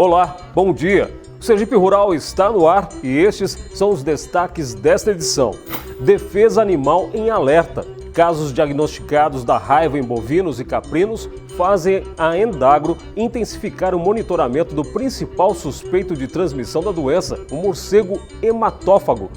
Olá, bom dia. O Sergipe Rural está no ar e estes são os destaques desta edição. Defesa animal em alerta. Casos diagnosticados da raiva em bovinos e caprinos fazem a Endagro intensificar o monitoramento do principal suspeito de transmissão da doença, o morcego hematófago.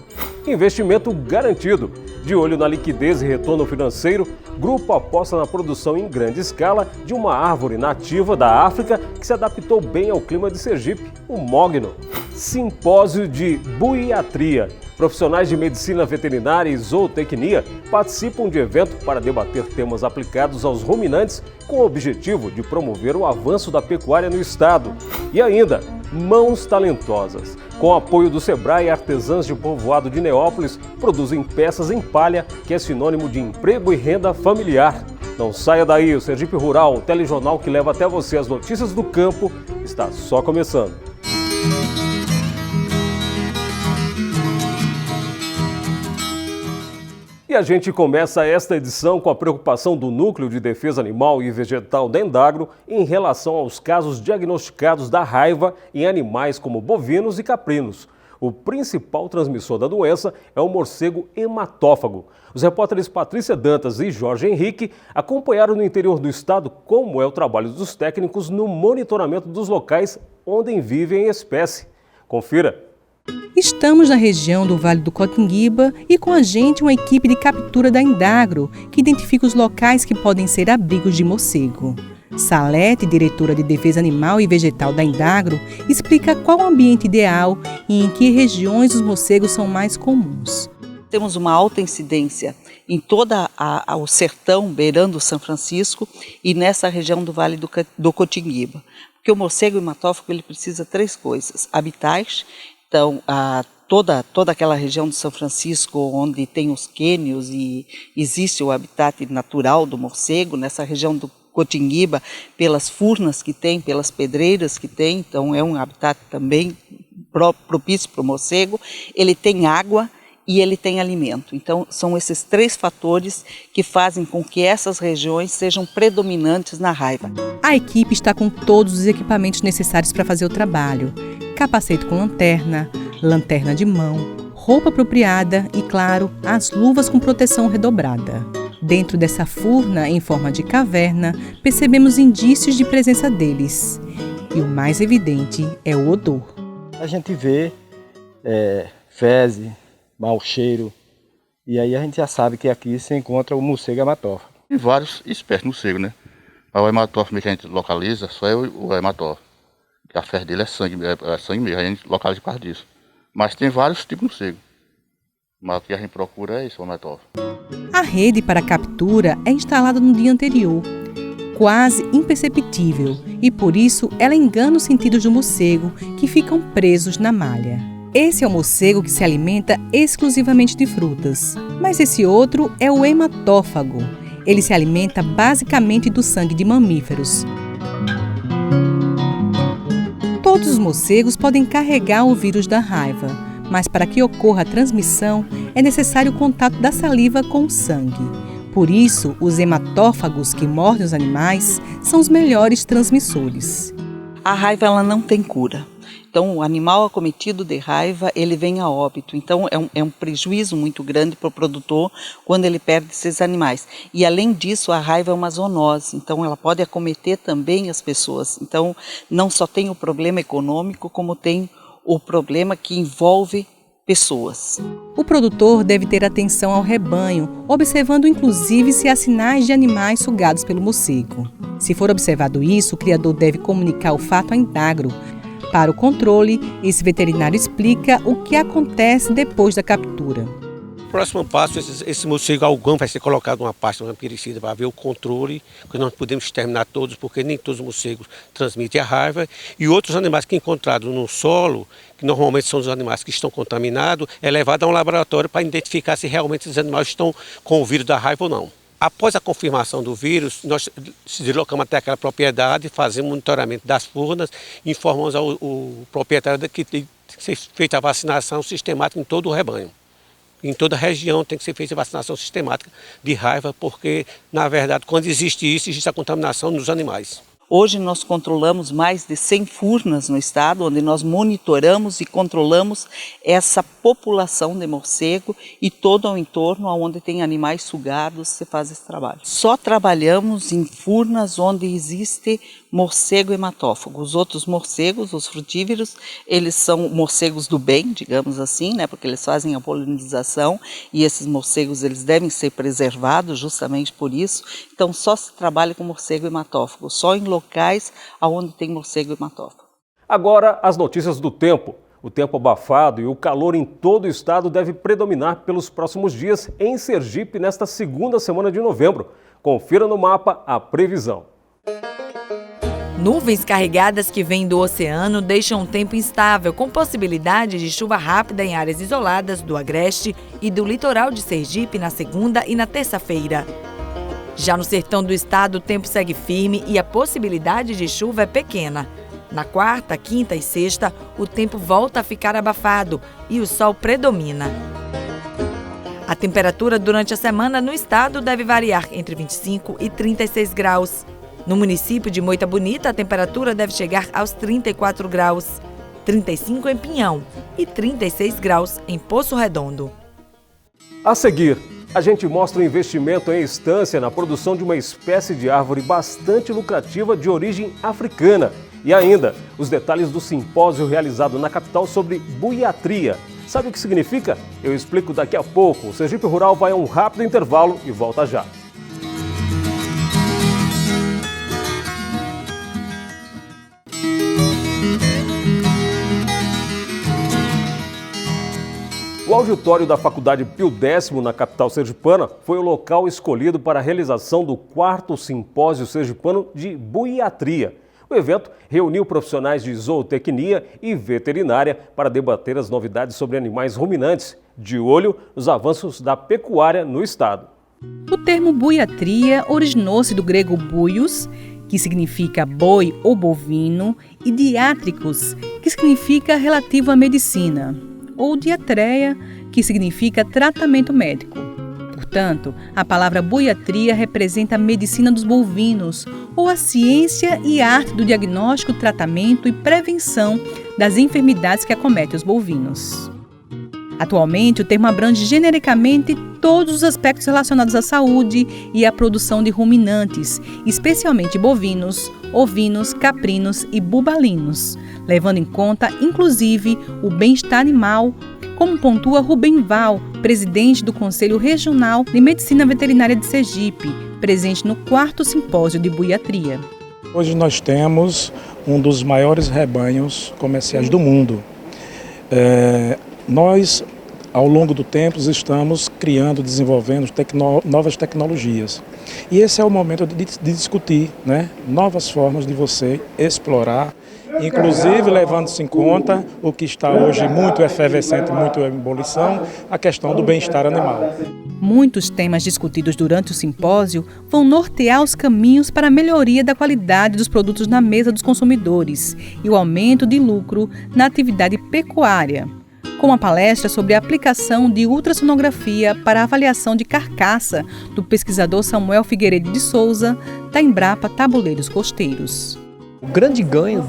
Investimento garantido. De olho na liquidez e retorno financeiro, grupo aposta na produção em grande escala de uma árvore nativa da África que se adaptou bem ao clima de Sergipe, o mogno. Simpósio de buiatria. Profissionais de medicina veterinária e zootecnia participam de evento para debater temas aplicados aos ruminantes com o objetivo de promover o avanço da pecuária no estado. E ainda, mãos talentosas. Com o apoio do Sebrae, artesãs de povoado de Neópolis produzem peças em palha, que é sinônimo de emprego e renda familiar. Não saia daí, o Sergipe Rural, o telejornal que leva até você as notícias do campo, está só começando. E a gente começa esta edição com a preocupação do Núcleo de Defesa Animal e Vegetal da Endagro em relação aos casos diagnosticados da raiva em animais como bovinos e caprinos. O principal transmissor da doença é o morcego hematófago. Os repórteres Patrícia Dantas e Jorge Henrique acompanharam no interior do estado como é o trabalho dos técnicos no monitoramento dos locais onde vivem a espécie. Confira! Estamos na região do Vale do Cotinguiba e com a gente uma equipe de captura da Endagro, que identifica os locais que podem ser abrigos de morcego. Salete, diretora de Defesa Animal e Vegetal da Endagro, explica qual o ambiente ideal e em que regiões os morcegos são mais comuns. Temos uma alta incidência em todo o sertão, beirando São Francisco e nessa região do Vale do Cotinguiba. Porque o morcego hematófago ele precisa de três coisas: habitats. Então, toda aquela região de São Francisco, onde tem os quênios e existe o habitat natural do morcego, nessa região do Cotinguiba, pelas furnas que tem, pelas pedreiras que tem, então é um habitat também propício para o morcego. Ele tem água e ele tem alimento. Então, são esses três fatores que fazem com que essas regiões sejam predominantes na raiva. A equipe está com todos os equipamentos necessários para fazer o trabalho. Capacete com lanterna, lanterna de mão, roupa apropriada e, claro, as luvas com proteção redobrada. Dentro dessa furna, em forma de caverna, percebemos indícios de presença deles. E o mais evidente é o odor. A gente vê fezes, mau cheiro, e aí a gente já sabe que aqui se encontra o morcego hematófago. Tem vários espécies de morcego, né? Mas o hematófago que a gente localiza só é o hematófago. A fezes dele é sangue mesmo, a gente localiza por causa disso. Mas tem vários tipos de morcego. Mas o que a gente procura é isso, o hematófago. A rede para captura é instalada no dia anterior, quase imperceptível, e por isso ela engana os sentidos do morcego, que ficam presos na malha. Esse é o morcego que se alimenta exclusivamente de frutas, mas esse outro é o hematófago. Ele se alimenta basicamente do sangue de mamíferos. Todos os morcegos podem carregar o vírus da raiva, mas para que ocorra a transmissão é necessário o contato da saliva com o sangue. Por isso, os hematófagos que mordem os animais são os melhores transmissores. A raiva ela não tem cura. Então, o animal acometido de raiva, ele vem a óbito. Então, é um prejuízo muito grande para o produtor quando ele perde esses animais. E, além disso, a raiva é uma zoonose. Então, ela pode acometer também as pessoas. Então, não só tem o problema econômico, como tem o problema que envolve pessoas. O produtor deve ter atenção ao rebanho, observando inclusive se há sinais de animais sugados pelo morcego. Se for observado isso, o criador deve comunicar o fato à Endagro. Para o controle, esse veterinário explica o que acontece depois da captura. O próximo passo, esse morcego algão vai ser colocado numa pasta, uma ampiricida, para ver o controle, porque nós podemos exterminar todos, porque nem todos os morcegos transmitem a raiva. E outros animais que encontrados no solo, que normalmente são os animais que estão contaminados, é levado a um laboratório para identificar se realmente esses animais estão com o vírus da raiva ou não. Após a confirmação do vírus, nós se deslocamos até aquela propriedade, fazemos monitoramento das furnas, informamos ao proprietário que tem que ser feita a vacinação sistemática em todo o rebanho. Em toda a região tem que ser feita a vacinação sistemática de raiva, porque, na verdade, quando existe isso, existe a contaminação nos animais. Hoje nós controlamos mais de 100 furnas no estado, onde nós monitoramos e controlamos essa população de morcego e todo o entorno onde tem animais sugados, se faz esse trabalho. Só trabalhamos em furnas onde existe morcego hematófago. Os outros morcegos, os frutíferos, eles são morcegos do bem, digamos assim, né, porque eles fazem a polinização e esses morcegos eles devem ser preservados justamente por isso. Então só se trabalha com morcego hematófago, só em locais onde tem morcego hematófago. Agora, as notícias do tempo. O tempo abafado e o calor em todo o estado deve predominar pelos próximos dias em Sergipe nesta segunda semana de novembro. Confira no mapa a previsão. Nuvens carregadas que vêm do oceano deixam um tempo instável, com possibilidade de chuva rápida em áreas isoladas do agreste e do litoral de Sergipe na segunda e na terça-feira. Já no sertão do estado, o tempo segue firme e a possibilidade de chuva é pequena. Na quarta, quinta e sexta, o tempo volta a ficar abafado e o sol predomina. A temperatura durante a semana no estado deve variar entre 25 e 36 graus. No município de Moita Bonita, a temperatura deve chegar aos 34 graus, 35 em Pinhão e 36 graus em Poço Redondo. A seguir, a gente mostra o investimento em estância na produção de uma espécie de árvore bastante lucrativa de origem africana. E ainda, os detalhes do simpósio realizado na capital sobre buiatria. Sabe o que significa? Eu explico daqui a pouco. O Sergipe Rural vai a um rápido intervalo e volta já. O auditório da Faculdade Pio X, na capital sergipana, foi o local escolhido para a realização do 4º Simpósio Sergipano de Buiatria. O evento reuniu profissionais de zootecnia e veterinária para debater as novidades sobre animais ruminantes, de olho nos avanços da pecuária no estado. O termo buiatria originou-se do grego buios, que significa boi ou bovino, e diátricos, que significa relativo à medicina, ou diatreia, que significa tratamento médico. Portanto, a palavra buiatria representa a medicina dos bovinos, ou a ciência e arte do diagnóstico, tratamento e prevenção das enfermidades que acometem os bovinos. Atualmente, o termo abrange genericamente todos os aspectos relacionados à saúde e à produção de ruminantes, especialmente bovinos, ovinos, caprinos e bubalinos, levando em conta, inclusive, o bem-estar animal, como pontua Rubem Val, presidente do Conselho Regional de Medicina Veterinária de Sergipe, presente no 4º Simpósio de Buiatria. Hoje nós temos um dos maiores rebanhos comerciais do mundo. Nós, ao longo do tempo, estamos criando, desenvolvendo novas tecnologias. E esse é o momento de discutir, né, novas formas de você explorar, inclusive levando-se em conta o que está hoje muito efervescente, muito em ebulição, a questão do bem-estar animal. Muitos temas discutidos durante o simpósio vão nortear os caminhos para a melhoria da qualidade dos produtos na mesa dos consumidores e o aumento de lucro na atividade pecuária, com uma palestra sobre a aplicação de ultrassonografia para a avaliação de carcaça do pesquisador Samuel Figueiredo de Souza, da Embrapa Tabuleiros Costeiros. O grande ganho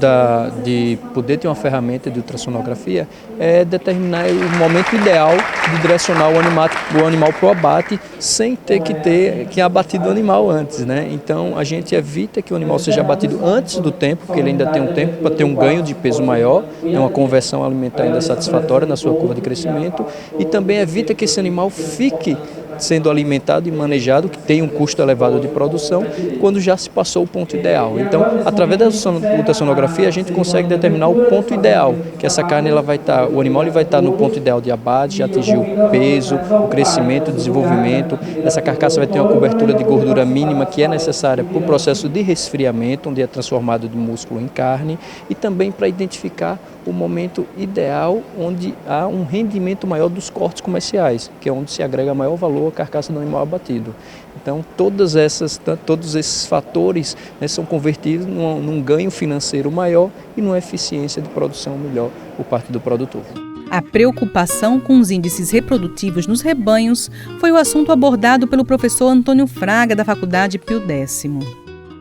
de poder ter uma ferramenta de ultrassonografia é determinar o momento ideal de direcionar o animal para o abate sem ter que abatido o animal antes, né? Então a gente evita que o animal seja abatido antes do tempo, porque ele ainda tem um tempo para ter um ganho de peso maior, uma conversão alimentar ainda satisfatória na sua curva de crescimento, e também evita que esse animal fique sendo alimentado e manejado, que tem um custo elevado de produção, quando já se passou o ponto ideal. Então, através da ultrassonografia, a gente consegue determinar o ponto ideal, que essa carne o animal vai estar no ponto ideal de abate, já atingiu o peso, o crescimento, o desenvolvimento. Essa carcaça vai ter uma cobertura de gordura mínima que é necessária para o processo de resfriamento, onde é transformado do músculo em carne, e também para identificar o momento ideal onde há um rendimento maior dos cortes comerciais, que é onde se agrega maior valor à carcaça do animal abatido. Então, todos esses fatores, né, são convertidos num ganho financeiro maior e numa eficiência de produção melhor por parte do produtor. A preocupação com os índices reprodutivos nos rebanhos foi o assunto abordado pelo professor Antônio Fraga, da Faculdade Pio X.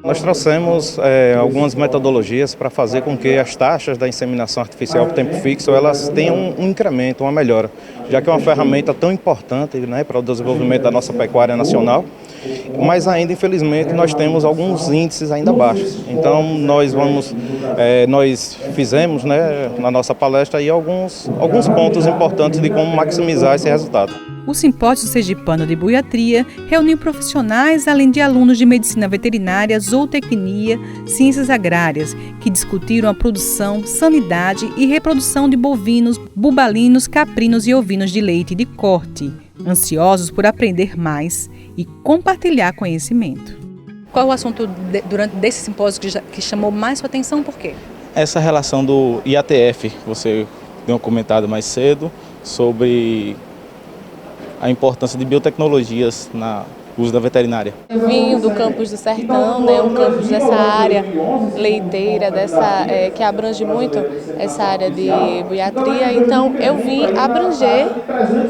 Nós trouxemos algumas metodologias para fazer com que as taxas da inseminação artificial por tempo fixo elas tenham um incremento, uma melhora, já que é uma ferramenta tão importante, né, para o desenvolvimento da nossa pecuária nacional, mas ainda, infelizmente, nós temos alguns índices ainda baixos. Então, nós fizemos, né, na nossa palestra aí alguns pontos importantes de como maximizar esse resultado. O Simpósio Sergipano de Buiatria reuniu profissionais, além de alunos de medicina veterinária, zootecnia, ciências agrárias, que discutiram a produção, sanidade e reprodução de bovinos, bubalinos, caprinos e ovinos de leite de corte, ansiosos por aprender mais e compartilhar conhecimento. Qual o assunto desse simpósio que chamou mais sua atenção? Por quê? Essa relação do IATF, que você deu comentado mais cedo, sobre a importância de biotecnologias na uso da veterinária. Eu vim do campus do Sertão, né, um campus dessa área leiteira, que abrange muito essa área de buiatria. Então eu vim abranger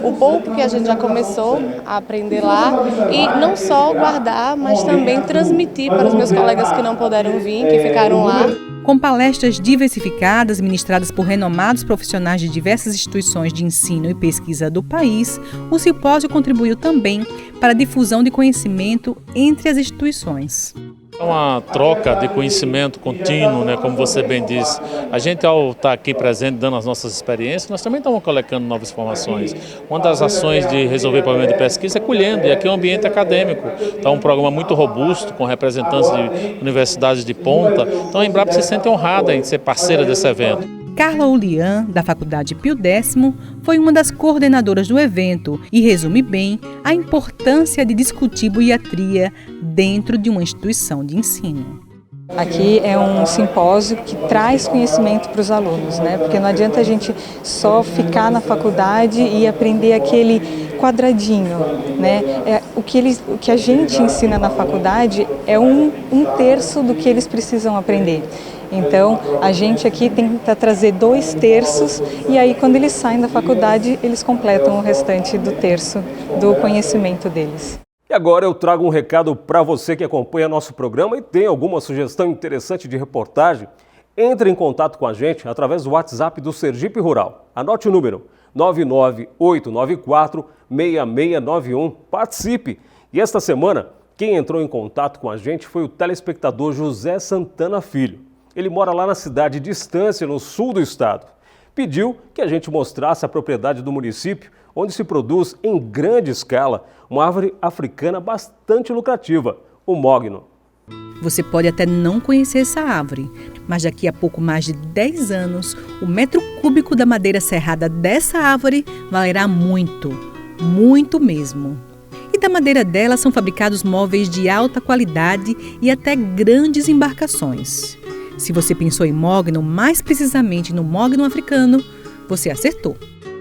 o pouco que a gente já começou a aprender lá e não só guardar, mas também transmitir para os meus colegas que não puderam vir, que ficaram lá. Com palestras diversificadas ministradas por renomados profissionais de diversas instituições de ensino e pesquisa do país, o simpósio contribuiu também para a difusão de conhecimento entre as instituições. É uma troca de conhecimento contínuo, né, como você bem disse. A gente, ao estar aqui presente, dando as nossas experiências, nós também estamos coletando novas informações. Uma das ações de resolver problema de pesquisa é colhendo, e aqui é um ambiente acadêmico. Então, é um programa muito robusto, com representantes de universidades de ponta. Então, a Embrapa se sente honrada em ser parceira desse evento. Carla Ulian, da Faculdade Pio X, foi uma das coordenadoras do evento e resume bem a importância de discutir buiatria dentro de uma instituição de ensino. Aqui é um simpósio que traz conhecimento para os alunos, né? Porque não adianta a gente só ficar na faculdade e aprender aquele quadradinho, né? O que a gente ensina na faculdade é um terço do que eles precisam aprender. Então, a gente aqui tenta trazer 2/3 e aí quando eles saem da faculdade, eles completam o restante do terço do conhecimento deles. E agora eu trago um recado para você que acompanha nosso programa e tem alguma sugestão interessante de reportagem. Entre em contato com a gente através do WhatsApp do Sergipe Rural. Anote o número 99894-6691. Participe! E esta semana, quem entrou em contato com a gente foi o telespectador José Santana Filho. Ele mora lá na cidade de Estância, no sul do estado. Pediu que a gente mostrasse a propriedade do município, onde se produz em grande escala uma árvore africana bastante lucrativa, o mogno. Você pode até não conhecer essa árvore, mas daqui a pouco mais de 10 anos, o metro cúbico da madeira serrada dessa árvore valerá muito, muito mesmo. E da madeira dela são fabricados móveis de alta qualidade e até grandes embarcações. Se você pensou em mogno, mais precisamente no mogno africano, você acertou.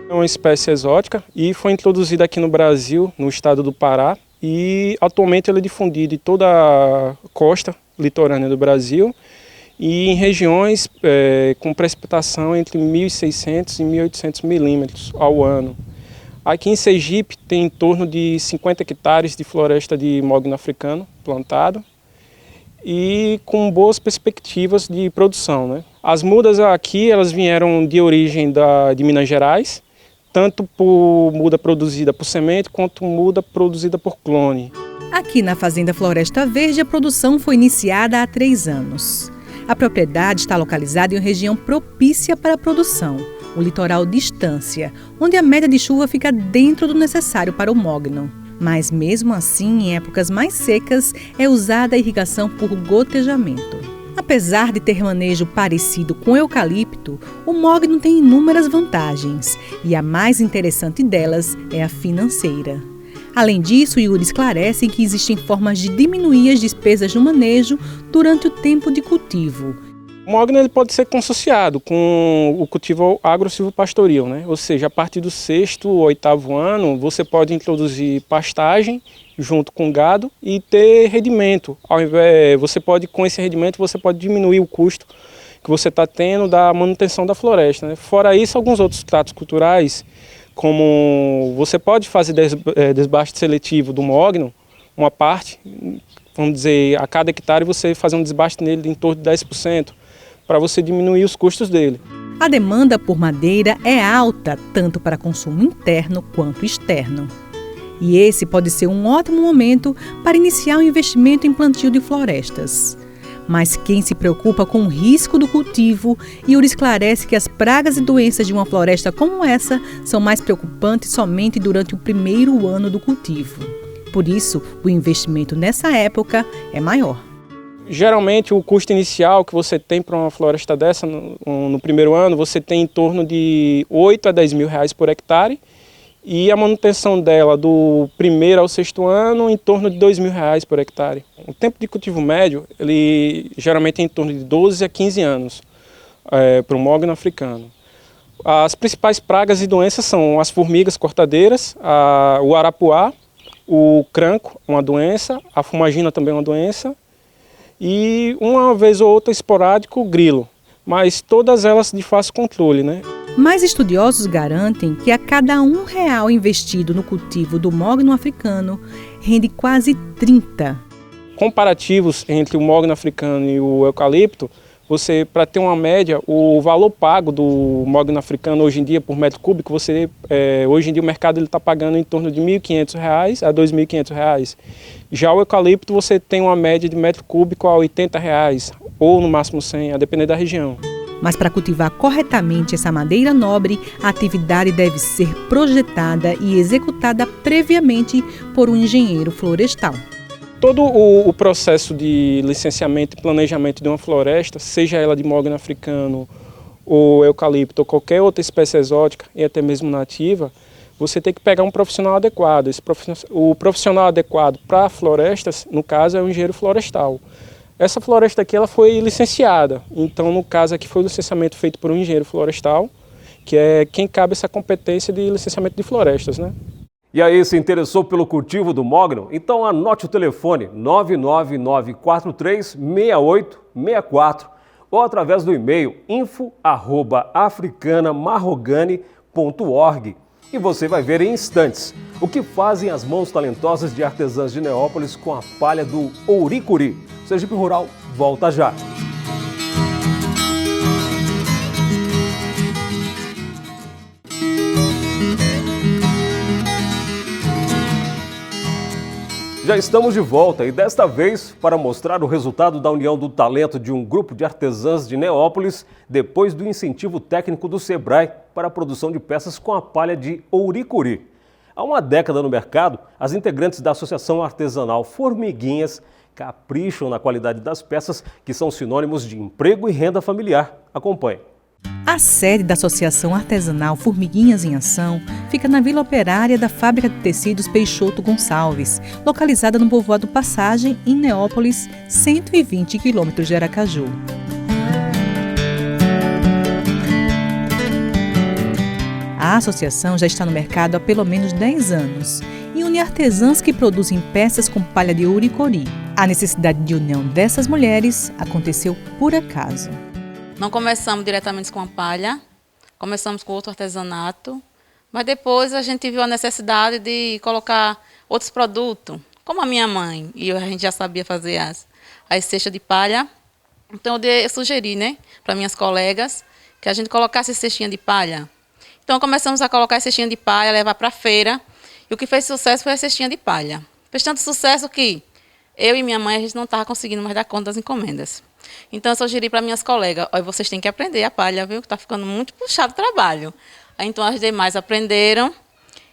É uma espécie exótica e foi introduzida aqui no Brasil, no estado do Pará, e atualmente ela é difundida em toda a costa litorânea do Brasil e em regiões com precipitação entre 1.600 e 1.800 milímetros ao ano. Aqui em Sergipe tem em torno de 50 hectares de floresta de mogno africano plantado, e com boas perspectivas de produção, né? As mudas aqui elas vieram de origem de Minas Gerais, tanto por muda produzida por semente quanto muda produzida por clone. Aqui na Fazenda Floresta Verde a produção foi iniciada há 3 anos. A propriedade está localizada em uma região propícia para a produção, o litoral de Estância, onde a média de chuva fica dentro do necessário para o mogno. Mas mesmo assim, em épocas mais secas, é usada a irrigação por gotejamento. Apesar de ter manejo parecido com o eucalipto, o mogno tem inúmeras vantagens, e a mais interessante delas é a financeira. Além disso, Yuri esclarece que existem formas de diminuir as despesas no manejo durante o tempo de cultivo. O mogno ele pode ser consociado com o cultivo agro-silvopastoril, né? Ou seja, a partir do 6º ou 8º ano, você pode introduzir pastagem junto com gado e ter rendimento. Com esse rendimento, você pode diminuir o custo que você está tendo da manutenção da floresta, né? Fora isso, alguns outros tratos culturais, como você pode fazer desbaste seletivo do mogno, uma parte, vamos dizer, a cada hectare você fazer um desbaste nele de em torno de 10%, para você diminuir os custos dele. A demanda por madeira é alta, tanto para consumo interno quanto externo. E esse pode ser um ótimo momento para iniciar um investimento em plantio de florestas. Mas quem se preocupa com o risco do cultivo, Yuri esclarece que as pragas e doenças de uma floresta como essa são mais preocupantes somente durante o primeiro ano do cultivo. Por isso, o investimento nessa época é maior. Geralmente, o custo inicial que você tem para uma floresta dessa no primeiro ano, você tem em torno de 8 a 10 mil reais por hectare, e a manutenção dela do primeiro ao sexto ano em torno de 2 mil reais por hectare. O tempo de cultivo médio, ele geralmente é em torno de 12 a 15 anos para o mogno africano. As principais pragas e doenças são as formigas cortadeiras, o arapuá, o cranco, uma doença, a fumagina também é uma doença, e uma vez ou outra esporádico o grilo, mas todas elas de fácil controle, né? Mas estudiosos garantem que a cada R$1 investido no cultivo do mogno africano rende quase 30. Comparativos entre o mogno africano e o eucalipto, você, para ter uma média, o valor pago do mogno africano hoje em dia por metro cúbico, hoje em dia o mercado está pagando em torno de R$1.500 a R$2.500. Já o eucalipto você tem uma média de metro cúbico a R$80, ou no máximo 100, a depender da região. Mas para cultivar corretamente essa madeira nobre, a atividade deve ser projetada e executada previamente por um engenheiro florestal. Todo o processo de licenciamento e planejamento de uma floresta, seja ela de mogno africano ou eucalipto ou qualquer outra espécie exótica e até mesmo nativa, você tem que pegar um profissional adequado. O profissional adequado para florestas, no caso, é o engenheiro florestal. Essa floresta aqui ela foi licenciada, então no caso aqui foi o licenciamento feito por um engenheiro florestal, que é quem cabe essa competência de licenciamento de florestas, né? E aí, se interessou pelo cultivo do mogno? Então anote o telefone 999436864 ou através do e-mail info@africanamarrogane.org. E você vai ver em instantes o que fazem as mãos talentosas de artesãs de Neópolis com a palha do ouricuri. Sergipe Rural volta já. Já estamos de volta e desta vez para mostrar o resultado da união do talento de um grupo de artesãs de Neópolis depois do incentivo técnico do Sebrae para a produção de peças com a palha de ouricuri. Há uma década no mercado, as integrantes da Associação Artesanal Formiguinhas capricham na qualidade das peças que são sinônimos de emprego e renda familiar. Acompanhe. A sede da Associação Artesanal Formiguinhas em Ação fica na Vila Operária da Fábrica de Tecidos Peixoto Gonçalves, localizada no povoado Passagem, em Neópolis, 120 quilômetros de Aracaju. A associação já está no mercado há pelo menos 10 anos e une artesãs que produzem peças com palha de ouricuri. A necessidade de união dessas mulheres aconteceu por acaso. Não começamos diretamente com a palha, começamos com outro artesanato, mas depois a gente viu a necessidade de colocar outros produtos, como a minha mãe, e a gente já sabia fazer as cestas de palha. Então eu sugeri, para minhas colegas, que a gente colocasse cestinha de palha. Então começamos a colocar a cestinha de palha, levar para a feira, e o que fez sucesso foi a cestinha de palha. Fez tanto sucesso que eu e minha mãe a gente não estava conseguindo mais dar conta das encomendas. Então eu sugeri para minhas colegas, olha, vocês têm que aprender a palha, viu? Que está ficando muito puxado o trabalho. Aí, então as demais aprenderam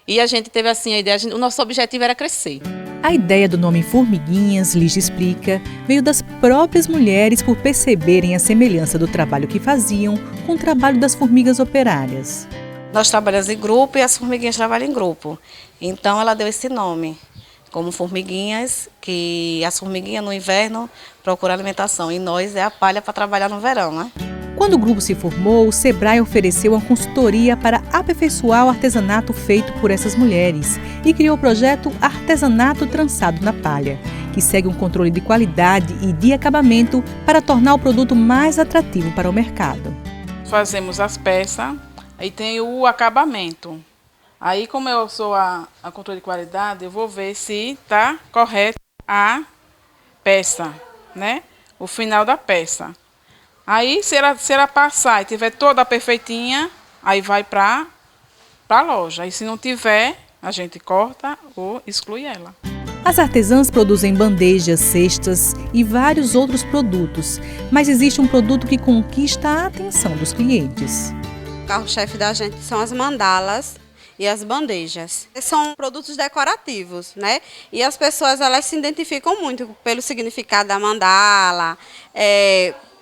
e a gente teve assim a ideia, o nosso objetivo era crescer. A ideia do nome Formiguinhas, Ligia explica, veio das próprias mulheres por perceberem a semelhança do trabalho que faziam com o trabalho das formigas operárias. Nós trabalhamos em grupo e as formiguinhas trabalham em grupo. Então ela deu esse nome, como formiguinhas, que as formiguinhas no inverno procuram alimentação e nós é a palha para trabalhar no verão, né? Quando o grupo se formou, o Sebrae ofereceu uma consultoria para aperfeiçoar o artesanato feito por essas mulheres e criou o projeto Artesanato Trançado na Palha, que segue um controle de qualidade e de acabamento para tornar o produto mais atrativo para o mercado. Fazemos as peças, aí tem o acabamento. Aí, como eu sou a controle de qualidade, eu vou ver se está correto a peça, né? O final da peça. Aí, se ela passar e tiver toda perfeitinha, aí vai para a loja. E se não tiver, a gente corta ou exclui ela. As artesãs produzem bandejas, cestas e vários outros produtos, mas existe um produto que conquista a atenção dos clientes. O carro-chefe da gente são as mandalas e as bandejas. São produtos decorativos, né? E as pessoas, elas se identificam muito pelo significado da mandala,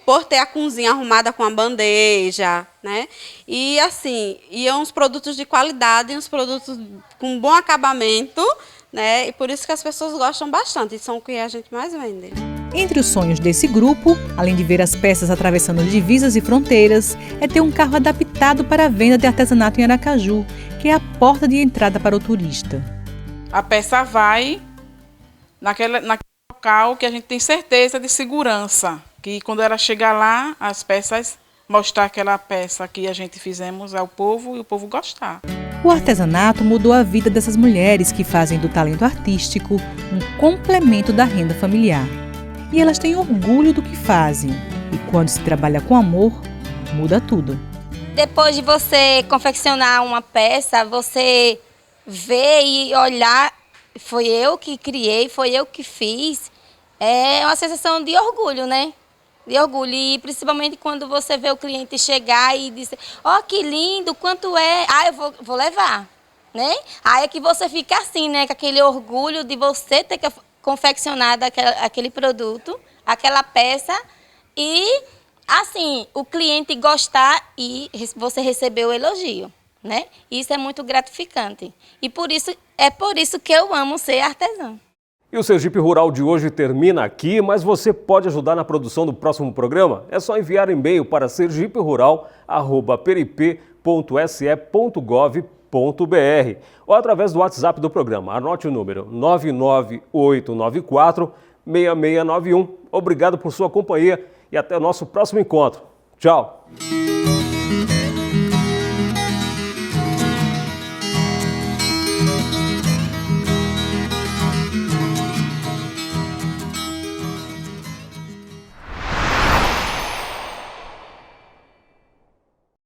por ter a cozinha arrumada com a bandeja, né? E assim, uns produtos de qualidade, uns produtos com bom acabamento, né? E por isso que as pessoas gostam bastante, e são o que a gente mais vende. Entre os sonhos desse grupo, além de ver as peças atravessando divisas e fronteiras, é ter um carro adaptado para a venda de artesanato em Aracaju, que é a porta de entrada para o turista. A peça vai naquele local que a gente tem certeza de segurança, que quando ela chegar lá, as peças, mostrar aquela peça que a gente fizemos ao povo e o povo gostar. O artesanato mudou a vida dessas mulheres que fazem do talento artístico um complemento da renda familiar. E elas têm orgulho do que fazem. E quando se trabalha com amor, muda tudo. Depois de você confeccionar uma peça, você vê e olhar, foi eu que criei, foi eu que fiz, é uma sensação de orgulho, né? De orgulho, e principalmente quando você vê o cliente chegar e dizer, ó, que lindo, quanto é? Ah, eu vou levar, né? Aí é que você fica assim, né, com aquele orgulho de você ter confeccionado aquele produto, aquela peça, e assim, o cliente gostar e você receber o elogio, né? Isso é muito gratificante. E por isso que eu amo ser artesã. E o Sergipe Rural de hoje termina aqui, mas você pode ajudar na produção do próximo programa? É só enviar e-mail para sergiperural@perip.se.gov.br ou através do WhatsApp do programa. Anote o número 99894-6691. Obrigado por sua companhia e até o nosso próximo encontro. Tchau!